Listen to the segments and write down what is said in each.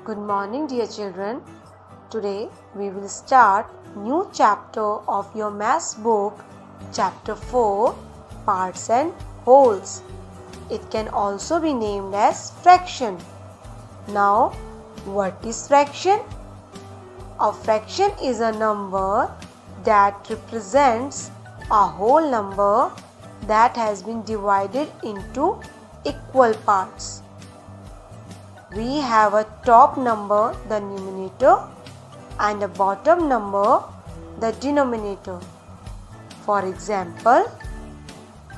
Good morning, dear children. Today we will start new chapter of your maths book, chapter 4, parts and wholes. It can also be named as fraction. Now, what is fraction? A fraction is a number that represents a whole number that has been divided into equal parts. We have a top number, the numerator, and a bottom number, the denominator. For example,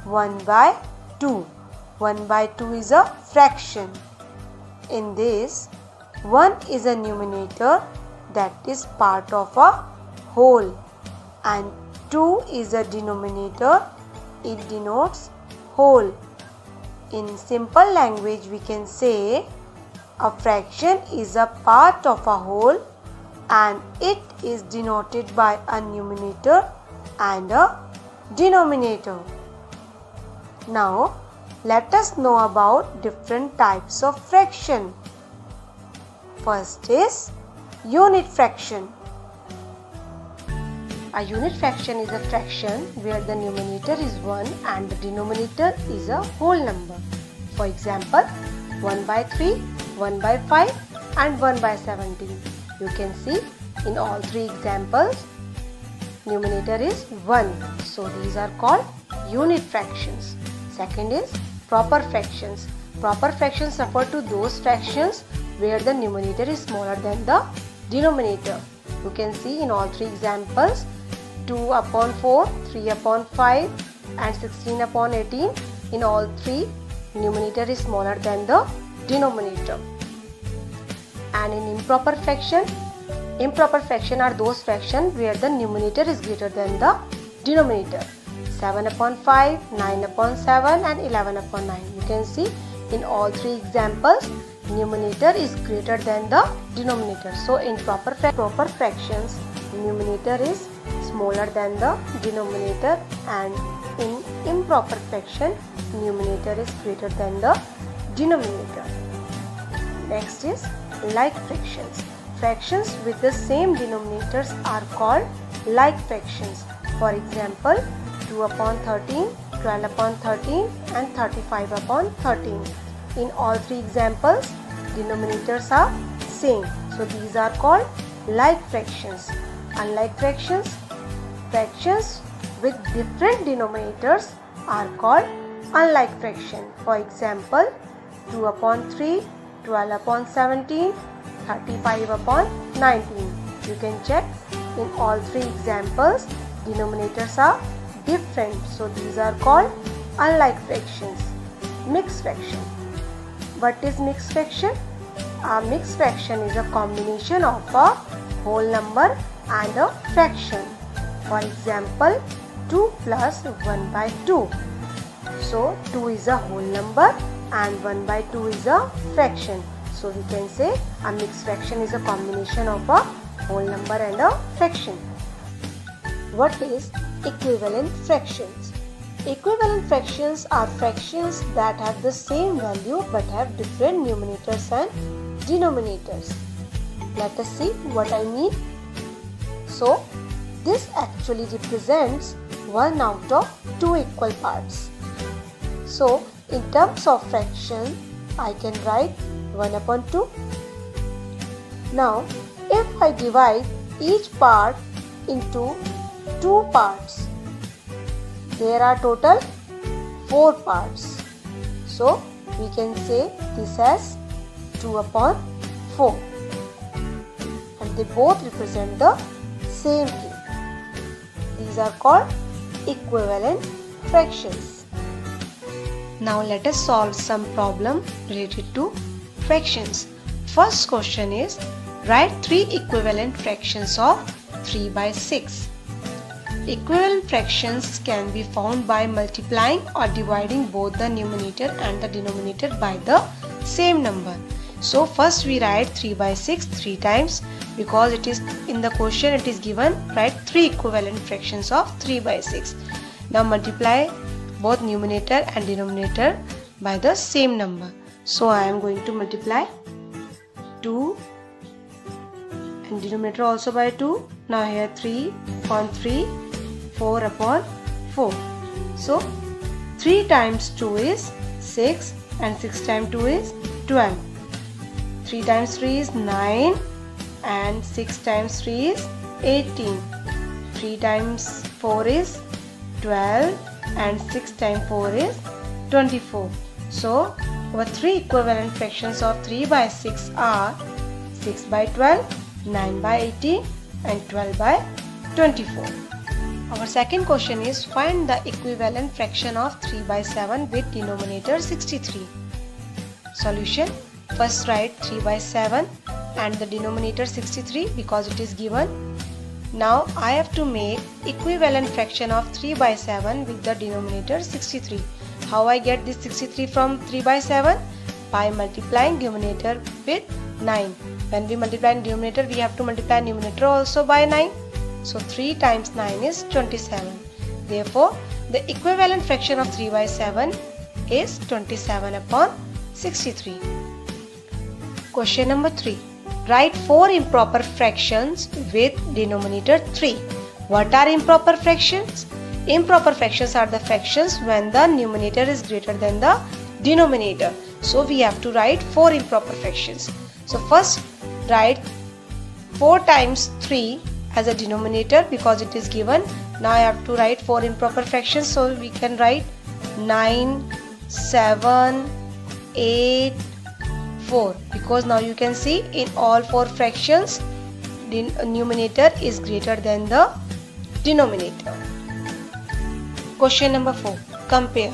1 by 2. 1 by 2 is a fraction. In this, 1 is a numerator that is part of a whole, and 2 is a denominator, it denotes whole. In simple language, we can say a fraction is a part of a whole and it is denoted by a numerator and a denominator. Now, let us know about different types of fraction. First is unit fraction. A unit fraction is a fraction where the numerator is 1 and the denominator is a whole number. For example, 1 by 3, 1 by 5 and 1 by 17. You can see in all three examples, numerator is 1. So these are called unit fractions. Second is proper fractions. Proper fractions refer to those fractions where the numerator is smaller than the denominator. You can see in all three examples, 2 upon 4, 3 upon 5 and 16 upon 18. In all three, numerator is smaller than the denominator. And in improper fraction are those fractions where the numerator is greater than the denominator. 7 upon 5, 9 upon 7 and 11 upon 9. You can see in all three examples, numerator is greater than the denominator. So in proper fractions, numerator is smaller than the denominator, and in improper fraction, numerator is greater than the denominator. Next is like fractions. Fractions with the same denominators are called like fractions. For example, 2 upon 13, 12 upon 13 and 35 upon 13. In all three examples, denominators are same. So these are called like fractions. Unlike fractions, fractions with different denominators are called unlike fraction. For example, 2 upon 3, 12 upon 17, 35 upon 19. You can check in all three examples, denominators are different. So these are called unlike fractions. Mixed fraction. What is mixed fraction? A mixed fraction is a combination of a whole number and a fraction. For example, 2 plus 1 by 2. So 2 is a whole number and 1 by 2 is a fraction. So we can say a mixed fraction is a combination of a whole number and a fraction. What is equivalent fractions? Equivalent fractions are fractions that have the same value but have different numerators and denominators. Let us see what I mean. So this actually represents 1 out of 2 equal parts. So in terms of fraction, I can write 1 upon 2. Now, if I divide each part into 2 parts, there are total 4 parts. So, we can say this as 2 upon 4. And they both represent the same thing. These are called equivalent fractions. Now let us solve some problem related to fractions. First question is, write 3 equivalent fractions of 3 by 6. Equivalent fractions can be found by multiplying or dividing both the numerator and the denominator by the same number. So first we write 3 by 6 3 times, because it is in the question it is given, write 3 equivalent fractions of 3 by 6. Now multiply both numerator and denominator by the same number. So I am going to multiply 2 and denominator also by 2. Now here 3 upon 3, 4 upon 4. So 3 times 2 is 6 and 6 times 2 is 12. 3 times 3 is 9 and 6 times 3 is 18. 3 times 4 is 12 and 6 times 4 is 24. So our 3 equivalent fractions of 3 by 6 are 6 by 12, 9 by 18 and 12 by 24. Our second question is find the equivalent fraction of 3 by 7 with denominator 63. Solution: first write 3 by 7 and the denominator 63 because it is given. Now I have to make equivalent fraction of 3 by 7 with the denominator 63. How I get this 63 from 3 by 7? By multiplying denominator with 9. When we multiply denominator, we have to multiply numerator also by 9. So 3 times 9 is 27. Therefore, the equivalent fraction of 3 by 7 is 27 upon 63. Question number 3. Write 4 improper fractions with denominator 3. What are improper fractions? Improper fractions are the fractions when the numerator is greater than the denominator. So we have to write 4 improper fractions. So first write 4 times 3 as a denominator because it is given. Now I have to write 4 improper fractions. So we can write 9, 7, 8, 4 because now you can see in all 4 fractions the numerator is greater than the denominator. Question number 4. Compare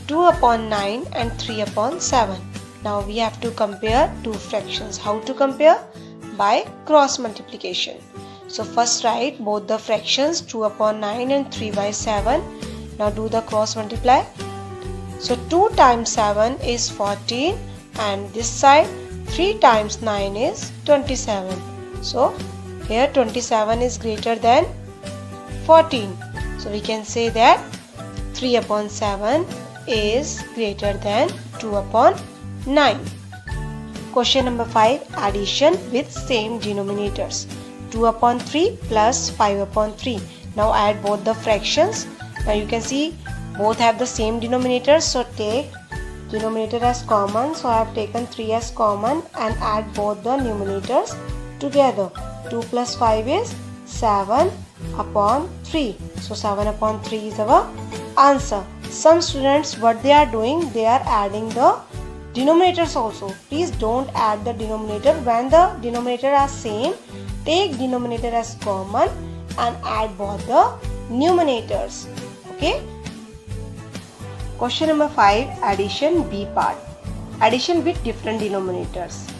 2 upon 9 and 3 upon 7. Now we have to compare two fractions. How to compare? By cross multiplication. So first write both the fractions 2 upon 9 and 3 by 7. Now do the cross multiply. So 2 times 7 is 14 and this side 3 times 9 is 27. So here 27 is greater than 14. So we can say that 3 upon 7 is greater than 2 upon 9. Question number 5. Addition with same denominators. 2 upon 3 plus 5 upon 3. Now add both the fractions. Now you can see both have the same denominators. So take denominator as common. So I have taken 3 as common and add both the numerators together. 2 plus 5 is 7 upon 3. So 7 upon 3 is our answer. Some students what they are doing, they are adding the denominators also. Please don't add the denominator. When the denominator are same, take denominator as common and add both the numerators. Okay. Question number 5. Addition B part. Addition with different denominators.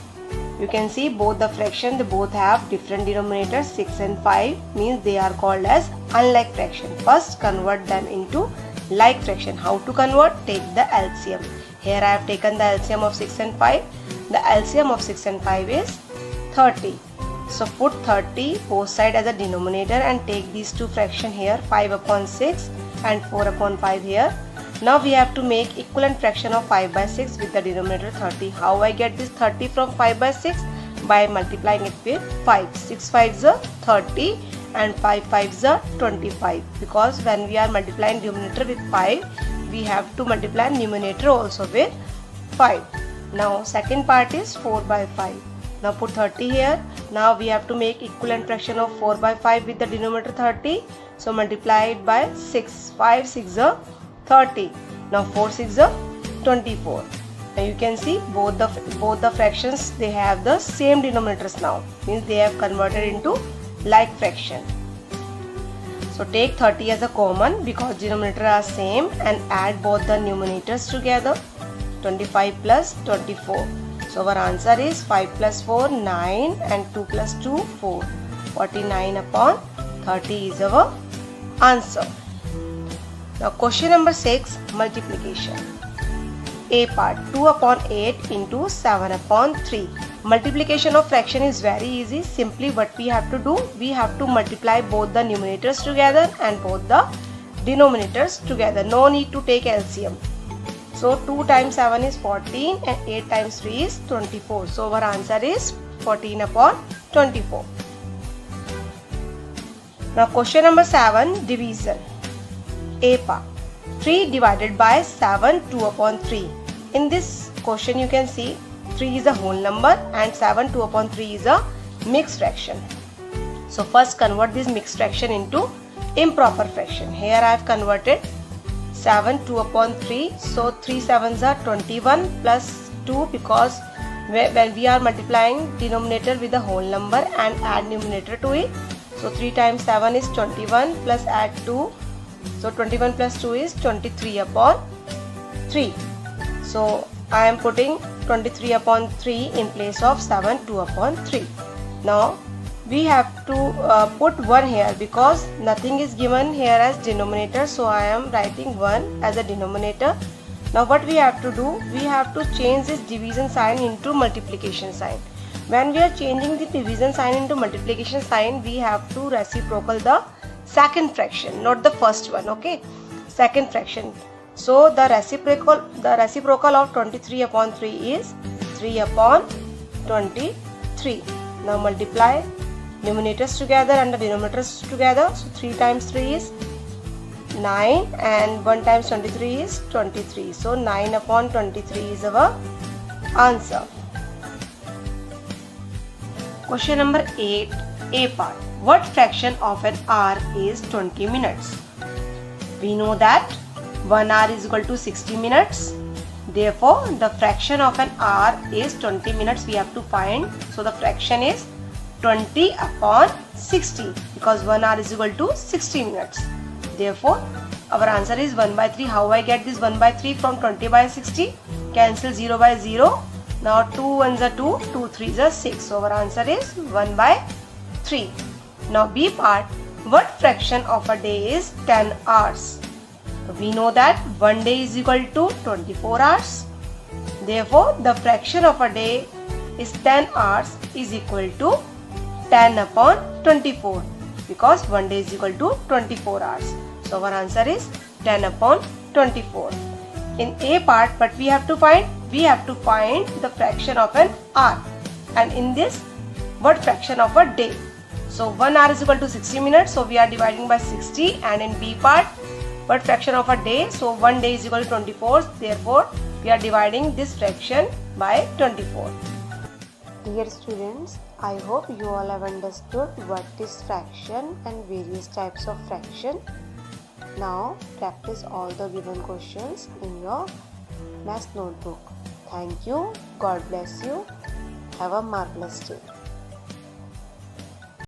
You can see both the fraction, they both have different denominators. 6 and 5 means they are called as unlike fraction. First convert them into like fraction. How to convert? Take the LCM. Here I have taken the LCM of 6 and 5. The LCM of 6 and 5 is 30. So put 30 both sides as a denominator and take these two fractions here, 5 upon 6 and 4 upon 5 here. Now we have to make equivalent fraction of 5 by 6 with the denominator 30. How I get this 30 from 5 by 6? By multiplying it with 5. 6 5s are 30 and 5 5s are 25. Because when we are multiplying denominator with 5, we have to multiply numerator also with 5. Now second part is 4 by 5. Now put 30 here. Now we have to make equivalent fraction of 4 by 5 with the denominator 30. So multiply it by 6. 5 6 are 30. Now 4 6 are 24. Now you can see both the fractions, they have the same denominators now. Means they have converted into like fraction. So take 30 as a common because denominator are same and add both the numerators together. 25 plus 24. So our answer is 5 plus 4 9 and 2 plus 2 4. 49 upon 30 is our answer. Now question number 6, multiplication. A part, 2 upon 8 into 7 upon 3. Multiplication of fraction is very easy. Simply what we have to do, we have to multiply both the numerators together and both the denominators together. No need to take LCM. So 2 times 7 is 14 and 8 times 3 is 24. So our answer is 14 upon 24. Now question number 7, division. A part. 3 divided by 7, 2 upon 3. In this question you can see 3 is a whole number and 7, 2 upon 3 is a mixed fraction. So first convert this mixed fraction into improper fraction. Here I have converted 7, 2 upon 3. So 3 7s are 21 plus 2, because when we are multiplying denominator with a whole number and add numerator to it. So 3 times 7 is 21 plus add 2. So 21 plus 2 is 23 upon 3. So I am putting 23 upon 3 in place of 7, 2 upon 3. Now we have to put 1 here because nothing is given here as denominator. So I am writing 1 as a denominator. Now what we have to do, we have to change this division sign into multiplication sign. When we are changing the division sign into multiplication sign, we have to reciprocal the second fraction, not the first one. Okay, second fraction. So the reciprocal of 23 upon 3 is 3 upon 23. Now multiply numerators together and the denominators together. So 3 times 3 is 9 and 1 times 23 is 23. So 9 upon 23 is our answer. Question number 8, A part. What fraction of an hour is 20 minutes? We know that 1 hour is equal to 60 minutes. Therefore, the fraction of an hour is 20 minutes we have to find. So the fraction is 20 upon 60 because 1 hour is equal to 60 minutes. Therefore, our answer is 1 by 3. How I get this 1 by 3 from 20 by 60? Cancel 0 by 0. Now 2 1s are 2, 2 3s are 6. So our answer is 1 by 3. Now B part. What fraction of a day is 10 hours? We know that 1 day is equal to 24 hours. Therefore, the fraction of a day is 10 hours is equal to 10 upon 24 because 1 day is equal to 24 hours. So our answer is 10 upon 24. In A part, but we have to find the fraction of an hour, and in this what fraction of a day. So 1 hour is equal to 60 minutes, so we are dividing by 60, and in B part what fraction of a day, so 1 day is equal to 24, therefore we are dividing this fraction by 24. Dear students, I hope you all have understood what is fraction and various types of fraction. Now practice all the given questions in your math notebook. Thank you. God bless you. Have a marvelous day.